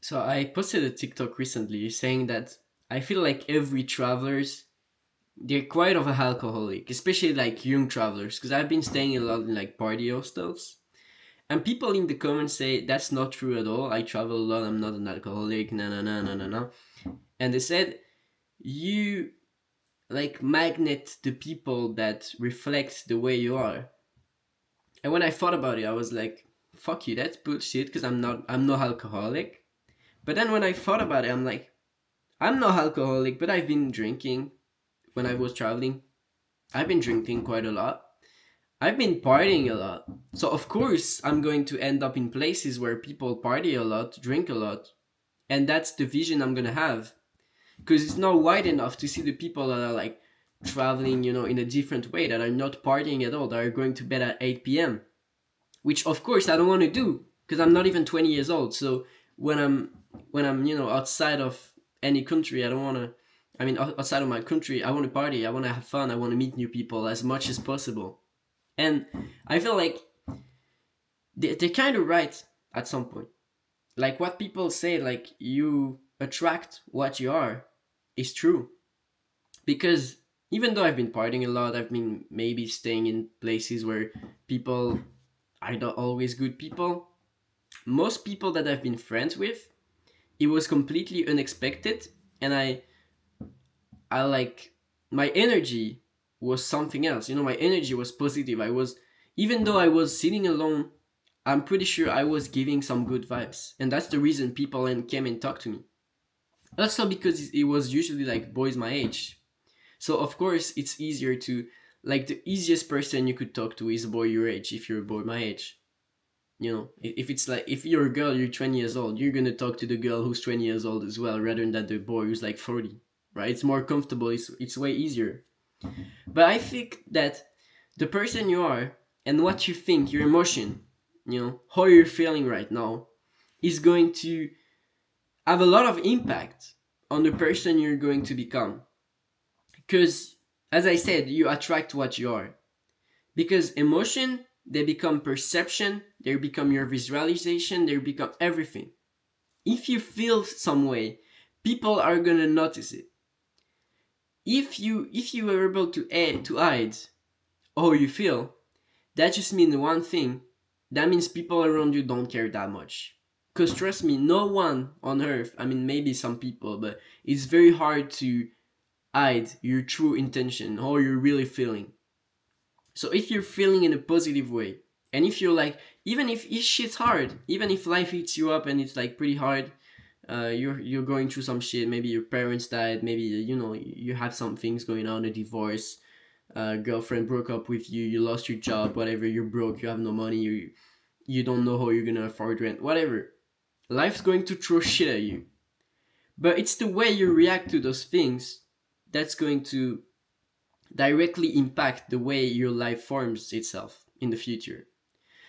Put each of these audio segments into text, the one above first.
So I posted a TikTok recently saying that I feel like every travelers they're quite of a alcoholic, especially like young travelers, because I've been staying a lot in like party hostels. And people in the comments say that's not true at all. I travel a lot. I'm not an alcoholic. No, no, no, no, no, no. And they said you like magnet the people that reflect the way you are. And when I thought about it, I was like, "Fuck you, that's bullshit." Because I'm not alcoholic. But then when I thought about it, I'm like, I'm not alcoholic, but I've been drinking when I was traveling. I've been drinking quite a lot. I've been partying a lot. So of course I'm going to end up in places where people party a lot, drink a lot. And that's the vision I'm gonna have. Because it's not wide enough to see the people that are like traveling, in a different way, that are not partying at all, that are going to bed at 8 p.m. Which of course I don't want to do because I'm not even 20 years old. So when I'm outside of any country, I don't want to. I mean, outside of my country, I want to party. I want to have fun. I want to meet new people as much as possible. And I feel like they're kind of right at some point. Like what people say, like you attract what you are, is true. Because even though I've been partying a lot, I've been maybe staying in places where people are not always good people. Most people that I've been friends with, it was completely unexpected, and I like my energy was something else. My energy was positive. I was even though I was sitting alone, I'm pretty sure I was giving some good vibes, and that's the reason people came and talked to me. Also because it was usually like boys my age, so of course it's easier to like the easiest person you could talk to is a boy your age if you're a boy my age. If it's like if you're a girl, you're 20 years old, you're gonna talk to the girl who's 20 years old as well, rather than the boy who's like 40, right? It's more comfortable. It's way easier. But I think that the person you are and what you think, your emotion, how you're feeling right now, is going to have a lot of impact on the person you're going to become. Because, as I said, you attract what you are. Because emotion, they become perception, they become your visualization, they become everything. If you feel some way, people are gonna notice it. If you are able to hide how you feel, that just means one thing. That means people around you don't care that much. Cause trust me, no one on earth, I mean maybe some people, but it's very hard to hide your true intention, how you're really feeling. So if you're feeling in a positive way, and if you're like, even if shit's hard, even if life hits you up and it's like pretty hard, you're going through some shit. Maybe your parents died. Maybe you have some things going on, a divorce, girlfriend broke up with you. You lost your job. Whatever. You're broke. You have no money. You don't know how you're gonna afford rent. Whatever. Life's going to throw shit at you. But it's the way you react to those things that's going to directly impact the way your life forms itself in the future.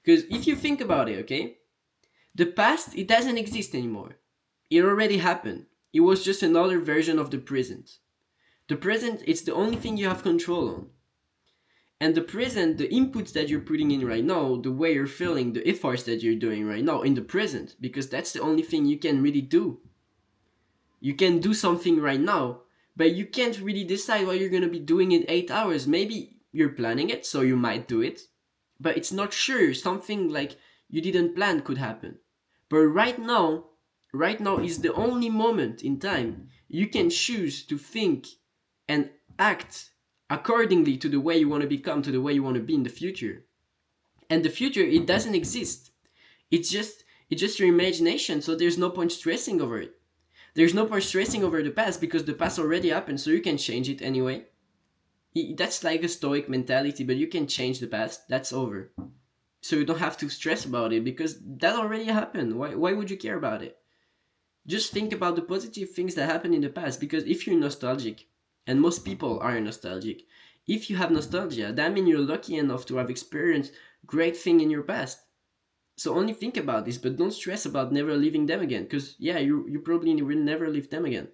Because if you think about it, okay, the past, it doesn't exist anymore. It already happened. It was just another version of the present. The present, it's the only thing you have control on. And the present, the inputs that you're putting in right now, the way you're feeling, the efforts that you're doing right now in the present, because that's the only thing you can really do. You can do something right now, but you can't really decide what you're gonna be doing in 8 hours. Maybe you're planning it, so you might do it, but it's not sure. Something like you didn't plan could happen. But right now is the only moment in time you can choose to think and act accordingly to the way you want to become, to the way you want to be in the future. And the future, it doesn't exist. It's just your imagination, so there's no point stressing over it. There's no point stressing over the past because the past already happened, so you can change it anyway. That's like a stoic mentality, but you can change the past. That's over. So you don't have to stress about it because that already happened. Why would you care about it? Just think about the positive things that happened in the past, because if you're nostalgic, and most people are nostalgic, if you have nostalgia, that means you're lucky enough to have experienced great thing in your past. So only think about this, but don't stress about never leaving them again, because yeah, you probably will never leave them again.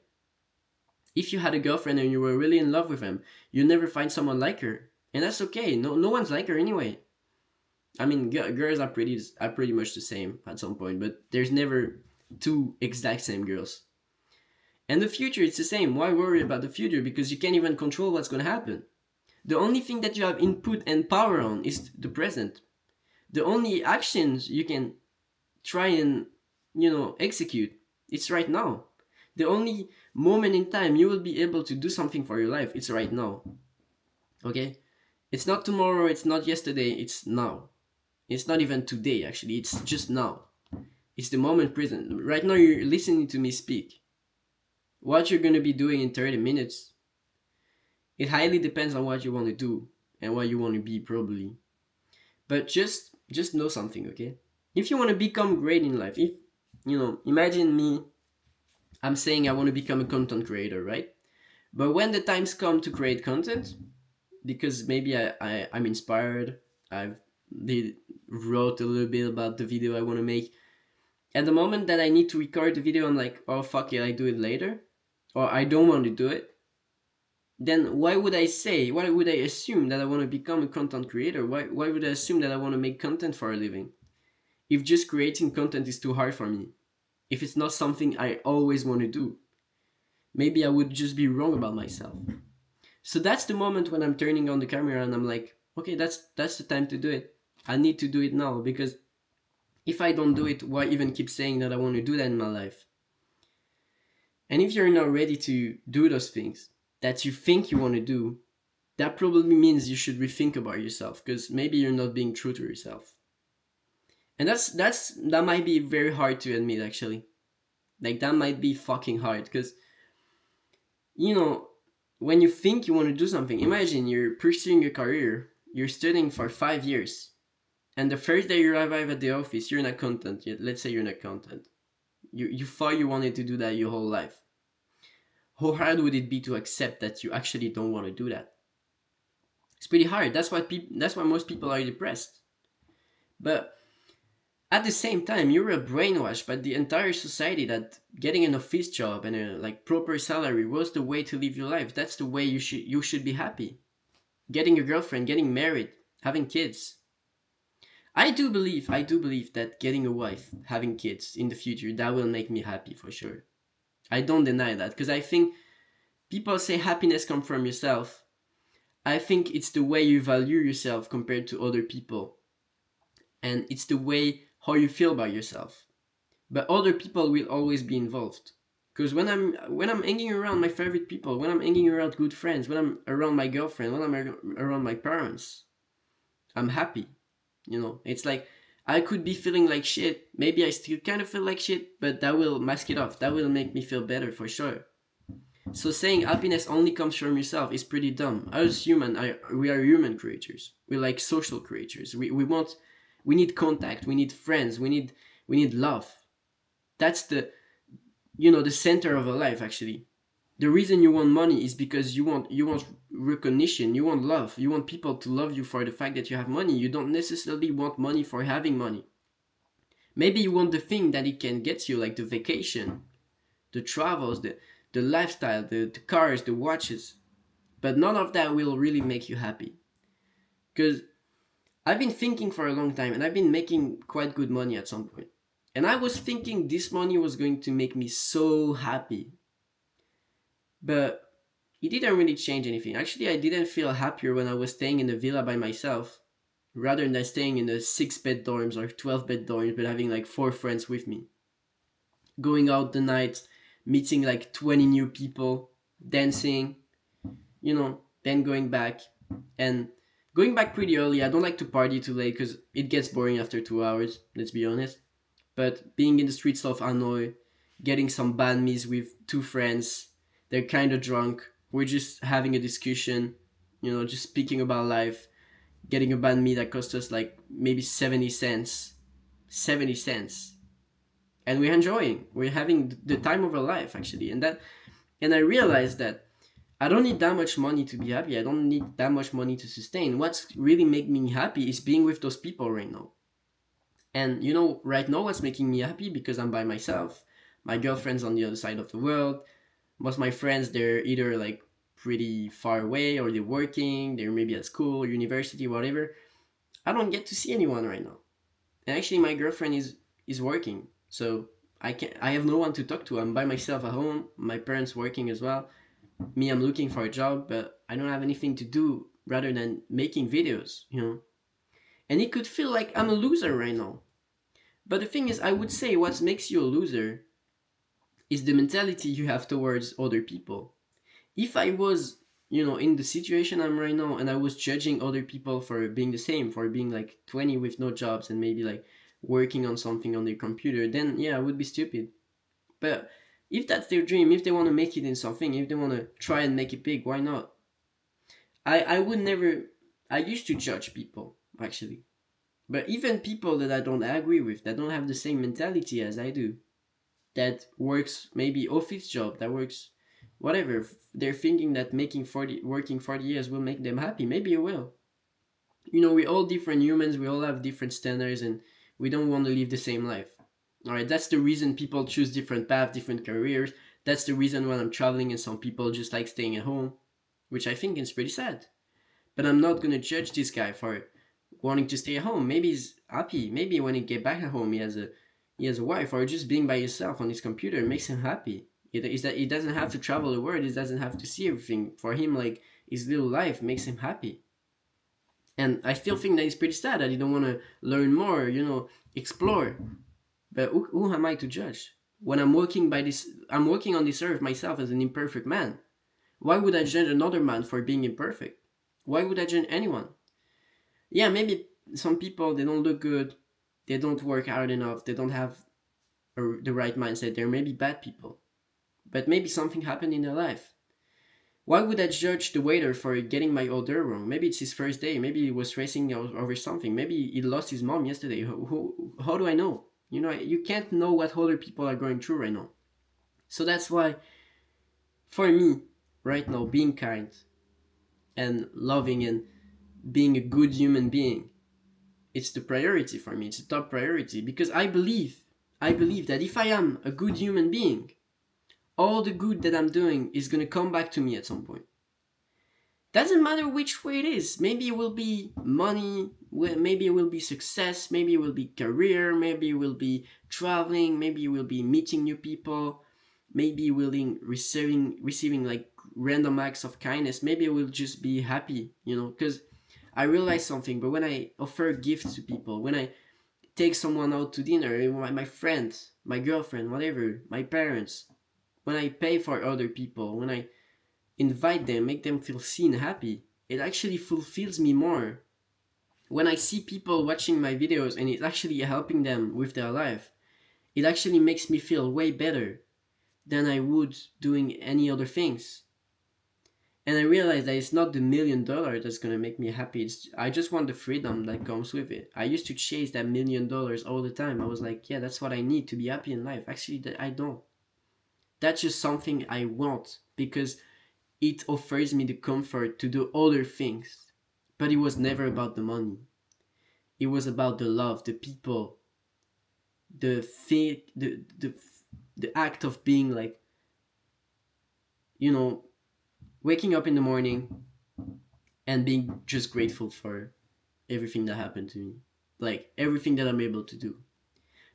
If you had a girlfriend and you were really in love with them, you never find someone like her, and that's okay. No one's like her anyway. I mean, girls are pretty much the same at some point, but there's never two exact same girls. And the future, it's the same. Why worry about the future? Because you can't even control what's going to happen. The only thing that you have input and power on is the present. The only actions you can try and, execute, it's right now. The only moment in time you will be able to do something for your life, it's right now. Okay? It's not tomorrow, it's not yesterday, it's now. It's not even today, actually. It's just now. It's the moment present. Right now, you're listening to me speak. What you're going to be doing in 30 minutes, it highly depends on what you want to do and what you want to be, probably. But just know something, okay? If you want to become great in life, if, imagine me, I'm saying I want to become a content creator, right? But when the times come to create content, because maybe I'm inspired, I've wrote a little bit about the video I want to make. At the moment that I need to record the video, I'm like, oh fuck it, I do it later, or I don't want to do it. Then why would I assume that I want to become a content creator? Why would I assume that I want to make content for a living? If just creating content is too hard for me, if it's not something I always want to do, maybe I would just be wrong about myself. So that's the moment when I'm turning on the camera and I'm like, okay, that's the time to do it. I need to do it now, because if I don't do it, why even keep saying that I want to do that in my life? And if you're not ready to do those things that you think you want to do, that probably means you should rethink about yourself, because maybe you're not being true to yourself. And that might be very hard to admit, actually. Like, that might be fucking hard, because, when you think you want to do something, imagine you're pursuing a career, you're studying for 5 years, and the first day you arrive at the office, you're an accountant. Let's say you're an accountant. You thought you wanted to do that your whole life. How hard would it be to accept that you actually don't want to do that? It's pretty hard. That's why most people are depressed. But at the same time, you're brainwashed by the entire society that getting an office job and a proper salary was the way to live your life. That's the way you should be happy. Getting a girlfriend, getting married, having kids. I do believe that getting a wife, having kids in the future, that will make me happy for sure. I don't deny that, because I think people say happiness comes from yourself. I think it's the way you value yourself compared to other people. And it's the way how you feel about yourself. But other people will always be involved. Because when I'm hanging around my favorite people, when I'm hanging around good friends, when I'm around my girlfriend, when I'm around my parents, I'm happy. It's like I could be feeling like shit. Maybe I still kind of feel like shit, but that will mask it off. That will make me feel better for sure. So saying happiness only comes from yourself is pretty dumb. As human, we are human creatures. We're like social creatures. We need contact. We need friends. We need love. That's the center of a life, actually. The reason you want money is because you want recognition, you want love, you want people to love you for the fact that you have money. You don't necessarily want money for having money. Maybe you want the thing that it can get you, like the vacation, the travels, the lifestyle, the cars, the watches. But none of that will really make you happy. Because I've been thinking for a long time, and I've been making quite good money at some point. And I was thinking this money was going to make me so happy. But it didn't really change anything. Actually, I didn't feel happier when I was staying in a villa by myself, rather than staying in the 6-bed dorms or 12-bed dorms, but having like 4 friends with me. Going out the night, meeting like 20 new people, dancing, then going back. And going back pretty early. I don't like to party too late because it gets boring after 2 hours, let's be honest. But being in the streets of Hanoi, getting some banh mi's with 2 friends, they're kind of drunk. We're just having a discussion, just speaking about life. Getting a banh mi that cost us like maybe 70 cents. 70 cents. And we're enjoying. We're having the time of our life, actually. And I realized that I don't need that much money to be happy. I don't need that much money to sustain. What's really making me happy is being with those people right now. And right now what's making me happy, because I'm by myself. My girlfriend's on the other side of the world. Most of my friends, they're either like pretty far away, or they're working, they're maybe at school, university, whatever. I don't get to see anyone right now. And actually my girlfriend is working. So I have no one to talk to. I'm by myself at home. My parents working as well. Me, I'm looking for a job, but I don't have anything to do rather than making videos, you know. And it could feel like I'm a loser right now. But the thing is, I would say what makes you a loser is the mentality you have towards other people. If I was, you know, in the situation I'm right now and I was judging other people for being the same, for being like 20 with no jobs and maybe like working on something on their computer, then yeah, I would be stupid. But if that's their dream, if they want to make it in something, if they want to try and make it big, why not? I would never. I used to judge people actually, but even people that I don't agree with, that don't have the same mentality as I do, that works maybe office job, that works whatever. They're thinking that working 40 years will make them happy. Maybe it will. You know, we're all different humans. We all have different standards, and we don't want to live the same life. All right, that's the reason people choose different paths, different careers. That's the reason when I'm traveling and some people just like staying at home, which I think is pretty sad. But I'm not gonna judge this guy for wanting to stay at home. Maybe he's happy. Maybe when he get back at home, he has a wife, or just being by himself on his computer makes him happy. It is that he doesn't have to travel the world. He doesn't have to see everything. For him, like his little life makes him happy. And I still think that it's pretty sad that he don't want to learn more. You know, explore. But who am I to judge? When I'm working on this earth myself as an imperfect man. Why would I judge another man for being imperfect? Why would I judge anyone? Yeah, maybe some people, they don't look good, they don't work hard enough, they don't have the right mindset. They're maybe bad people, but maybe something happened in their life. Why would I judge the waiter for getting my order wrong? Maybe it's his first day. Maybe he was stressing over something. Maybe he lost his mom yesterday. How do I know? You know, you can't know what other people are going through right now. So that's why, for me, right now, being kind and loving and being a good human being, it's the priority for me. It's the top priority because I believe that if I am a good human being, all the good that I'm doing is gonna come back to me at some point. Doesn't matter which way it is. Maybe it will be money, maybe it will be success, maybe it will be career, maybe it will be traveling, maybe it will be meeting new people, maybe willing receiving like random acts of kindness, maybe it will just be happy, you know, because I realize something. But when I offer gifts to people, when I take someone out to dinner, my friends, my girlfriend, whatever, my parents, when I pay for other people, when I invite them, make them feel seen, happy, it actually fulfills me more. When I see people watching my videos and it's actually helping them with their life, it actually makes me feel way better than I would doing any other things. And I realized that it's not the $1 million that's gonna make me happy. I just want the freedom that comes with it. I used to chase that $1 million all the time. I was like, yeah, that's what I need to be happy in life. Actually, that I don't. That's just something I want because it offers me the comfort to do other things. But it was never about the money. It was about the love, the people, the thing, the act of being like, you know, waking up in the morning and being just grateful for everything that happened to me, like everything that I'm able to do.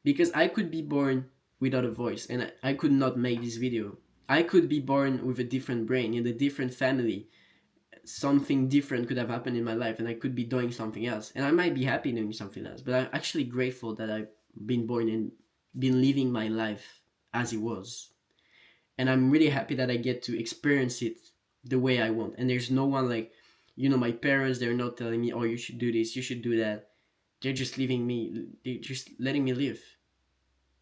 Because I could be born without a voice and I could not make this video. I could be born with a different brain in a different family. Something different could have happened in my life and I could be doing something else. And I might be happy doing something else, but I'm actually grateful that I've been born and been living my life as it was. And I'm really happy that I get to experience it the way I want. And there's no one like, you know, my parents, they're not telling me, oh, you should do this, you should do that. They're just leaving me, they're just letting me live.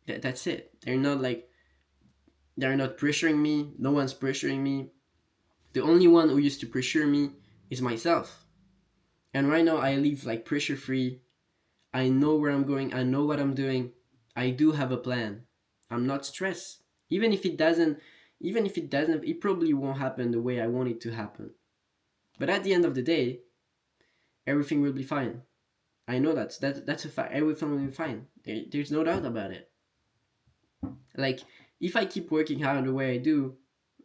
That's it. They're not pressuring me. No one's pressuring me. The only one who used to pressure me is myself. And right now I live like pressure free. I know where I'm going. I know what I'm doing. I do have a plan. I'm not stressed. Even if it doesn't, it probably won't happen the way I want it to happen. But at the end of the day, everything will be fine. I know that's a fact. Everything will be fine. There's no doubt about it. Like, if I keep working hard the way I do,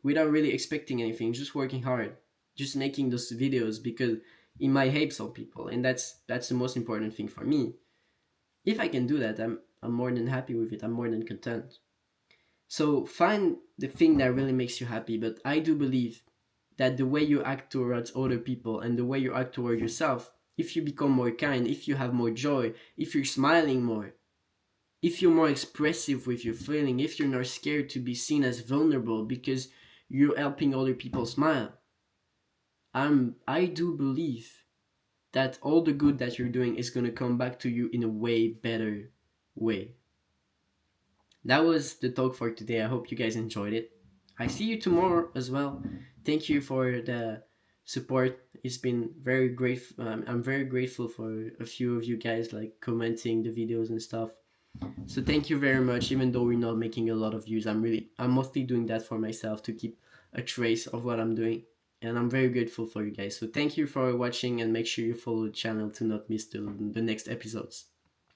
without really expecting anything, just working hard, just making those videos because it might help some people, and that's the most important thing for me. If I can do that, I'm more than happy with it. I'm more than content. So find the thing that really makes you happy. But I do believe that the way you act towards other people and the way you act toward yourself, if you become more kind, if you have more joy, if you're smiling more, if you're more expressive with your feeling, if you're not scared to be seen as vulnerable because you're helping other people smile, I do believe that all the good that you're doing is gonna come back to you in a way better way. That was the talk for today. I hope you guys enjoyed it. I see you tomorrow as well. Thank you for the support. It's been very great. I'm very grateful for a few of you guys like commenting the videos and stuff. So thank you very much. Even though we're not making a lot of views, I'm mostly doing that for myself to keep a trace of what I'm doing. And I'm very grateful for you guys. So thank you for watching and make sure you follow the channel to not miss the next episodes.